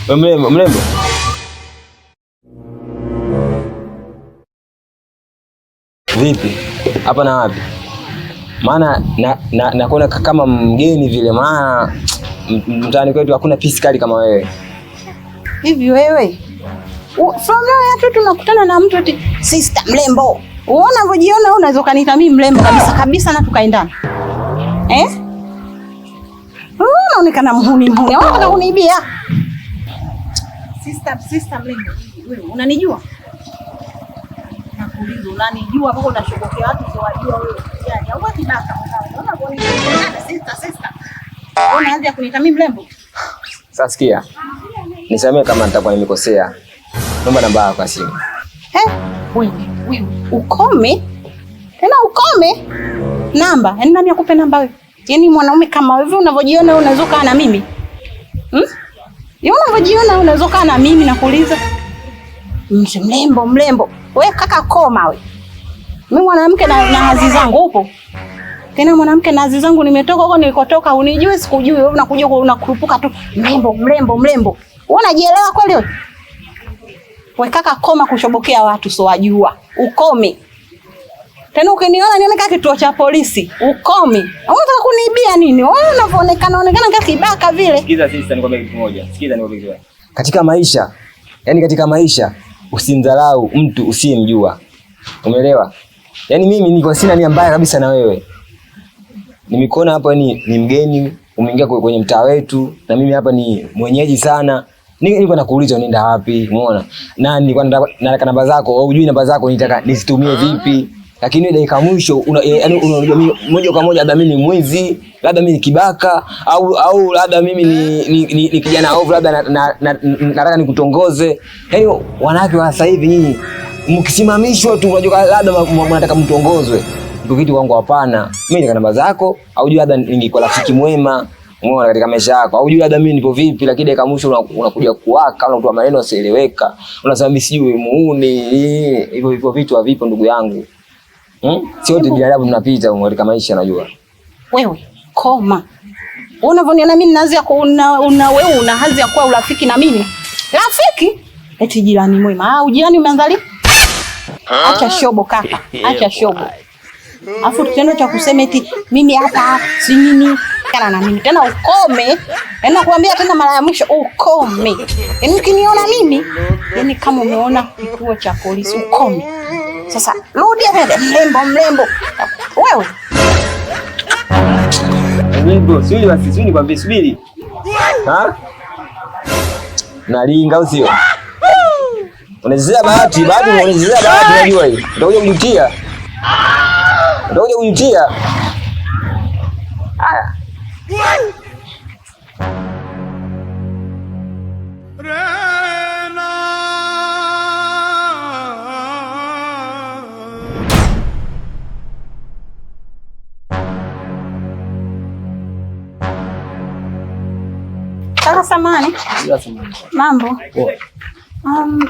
Mrembo. Vipi? Hapa na wapi? Maana nakuona kama mgeni vile, maana mtaani kwetu hakuna piskali kama wewe. Hivi wewe? From leo tunakutana na mtu ati sister mrembo. Unaona unavyojiona, unaweza kaniita mimi mrembo kabisa na tukaendana. Unaonekana mhuni. Unataka kuniibia? Sister mrembo. Wewe unanijua? Nakuuliza unanijua mpaka unashogokea watu sio wajua wewe. Yaani au kibaka unaona kwa sister. Unaanza kuniita mimi mrembo? Sasa sikia. Nisamee kama nitakuwa nimekosea. Naomba namba yako ya simu. Wewe ukome? Tena ukome? Namba? Yaani nani akupe namba wewe? Yaani mwanaume kama wewe unavyojiona unaweza kaa na mimi? Yeye unavyojiona unaweza kaa na mimi na kuuliza? Mrembo. Wewe kaka koma wewe. Mimi mwanamke na hazi zangu upo? Tena mwanamke na hazi zangu nimetoka huko nilikotoka, unijui sikujui, wewe unakuja unakurupuka tu mrembo. Wewe unajielewa kweli wewe? Wewe kaka koma kushobokea watu sio wajua. Ukome. Tena ukiniona nione kama kituo cha polisi, ukome. Unataka kuniibia nini? Wewe unavyoonekana kama kibaka vile. Sikiza sister, nikwambia kitu moja. Katika maisha, usimdharau mtu usiyemjua. Umeelewa? Yaani mimi niko sina nia mbaya kabisa na wewe. Nimekuona hapa ni mgeni, umeingia kwenye mtaa wetu na mimi hapa ni mwenyeji sana. Niko nakuuliza unaenda wapi? Umeona? Na nilikuwa nataka namba zako, au hujui namba zako nitaka nizitumie vipi? Lakini dakika mwisho yaani unajua moja kwa moja labda mimi ni mwizi, labda mimi ni kibaka au labda mimi ni kijana ovu, labda nataka nikutongoze. Yaani wanawake wa sasa hivi nyinyi mkisimamishwa tu unajua labda mnataka mtongozwe. Ndio kitu wangu hapana. Mimi nika namba zako, au hujui labda ningekuwa rafiki mwema, umeona katika maisha yako. Au hujui labda mimi nipo vipi, lakini dakika mwisho unakuja kuwaka, unatoa maneno yasieleweka. Unasema mimi sijui muuni. Hivyo vitu havipo ndugu yangu. Sio wote binadamu tunapita katika maisha najua. Wewe koma. Unavyoniona mimi naanza wewe una hazi ya kuwa urafiki na mimi. Rafiki? Eti jirani mwema. Ujirani umeanza lini? Acha shobo kaka. Acha shobo. Afu kitendo cha kusema eti mimi hapa si nini kana na mimi. Tena ukome. Yaani kuambia tena mara ya mwisho ukome. Yaani ukiniona mimi, yaani kama umeona kituo cha polisi ukome. Sasa rudi hapa mrembo. Wewe. Mrembo, subiri nikwambie subiri. Nalinga au sio? Unazizia bahati unajua hii. Utakuja kujutia. Haya. Kaka samani. Mambo.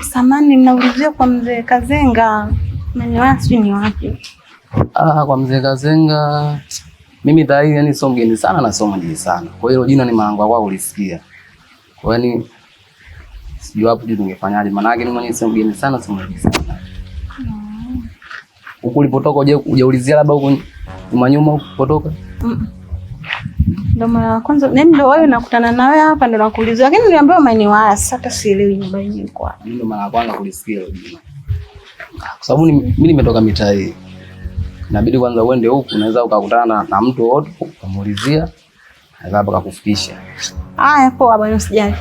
Samani ninaulizia kwa mzee Kazenga. Mwenyewe ni wapi? Kwa mzee Kazenga mimi dhahiri yani sio mgeni sana na sio mgeni sana. Kwa hiyo jina ni malango wao ulisikia. Kwa hiyo sijui hapo je tungefanyaje? Maana yake ni mwenyewe sio mgeni sana sio mgeni sana. Huko ulipotoka hujaulizia labda huko nyuma ulipotoka? Ndio mara kwanza ndio wewe nakutana na wewe hapa ndio nakuulizia. Lakini niliambiwa maeneo haya sasa sielewi nyumba yenyewe kwa. Ndio mara kwanza kulisikia hilo jina. Kwa sababu mimi nimetoka mitaa hii. Inabidi kwanza uende huko, unaweza ukakutana na mtu wote ukamuulizia, anaweza akakufikisha. Haya poa bwana usijali.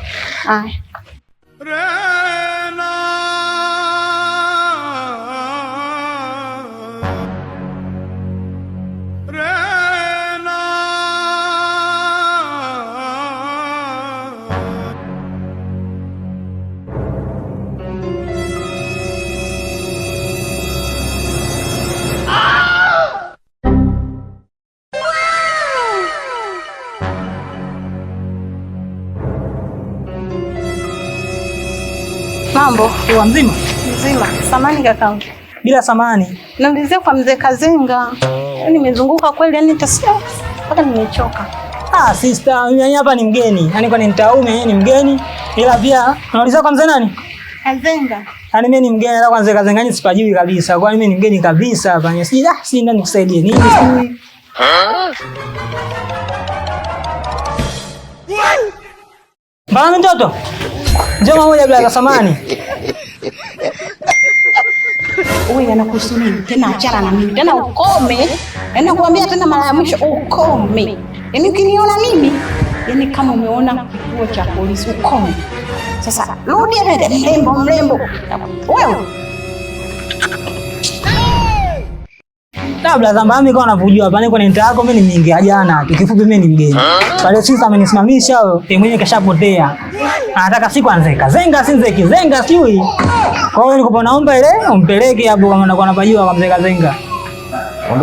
Haya. Mambo, kwa mzima? Mzima. Samani kaka. Bila samani. Naulizia kwa mzee Kazenga. Nimezunguka kweli yani nitasema mpaka nimechoka. Sister, mimi hapa ni mgeni. Yaani kwa ni mtaume, yeye ni mgeni. Ila pia unauliza kwa mzee nani? Kazenga. Yaani mimi ni mgeni, ila kwa mzee Kazenga ni sipajui kabisa. Kwa mimi ni mgeni kabisa hapa. Si ndani nikusaidie nini? Bana mtoto. Njoo moja bila samani. Wewe anakuhusu nini? Tena achana na mimi. Tena ukome. Yaani kuambia tena mara ya mwisho ukome. Yaani ukiniona mimi, yaani kama umeona kituo cha polisi ukome. Sasa rudi hapa mrembo. Wewe. Kabla zamba mimi kwa navujua hapa niko nenda yako mimi nimeingia jana. Kifupi mimi ni mgeni. Pale sisi amenisimamisha yeye mwenyewe kashapotea. Anataka siku anze Kazenga sinze Kizenga sijui. Kwa hiyo niko naomba ile umpeleke hapo kama anakuwa anapajua kwa mzee Kazenga.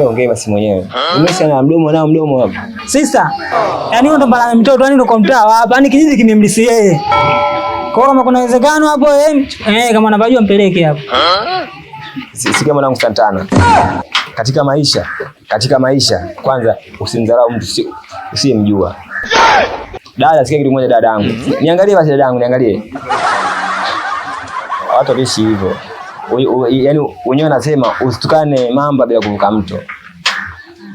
Ongea basi mwenyewe. Nimesha mdomo hapo. Sister, yaani ndo mbala mtoto yani ndo kwa mtaa hapa, yani kijiji kimemlisi yeye. Kwa hiyo kama kuna uwezekano hapo kama anapajua mpeleke hapo. Si kama nangu Santana. Katika maisha kwanza usimdharau mtu usiyemjua. Dada, sikia kitu moja dadangu. Niangalie basi dadangu, niangalie. Watu waishi hivyo. Yaani wenyewe wanasema usitukane mamba bila kuvuka mto.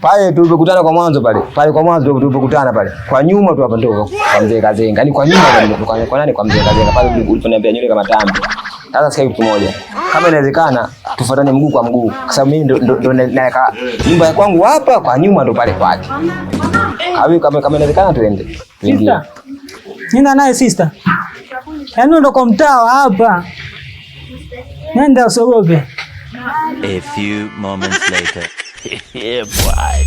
Pale tulipokutana kwa mwanzo tulipokutana pale. Kwa nyuma tu hapa ndio kwa mzee Kazenga. Yaani kwa nyuma kwa nani kwa mzee Kazenga pale uliponiambia nywele kama tambi. Sasa sikia kitu moja. Kama inawezekana tufuatane mguu kwa mguu kwa sababu mimi ndo naweka nyumba ya kwangu hapa kwa nyuma ndo pale kwake. Kama inawezekana tuende. Sister. Nenda naye sister. Yaani ndo kwa mtaa hapa. Nenda usogope. A few moments later. Yeah, boy.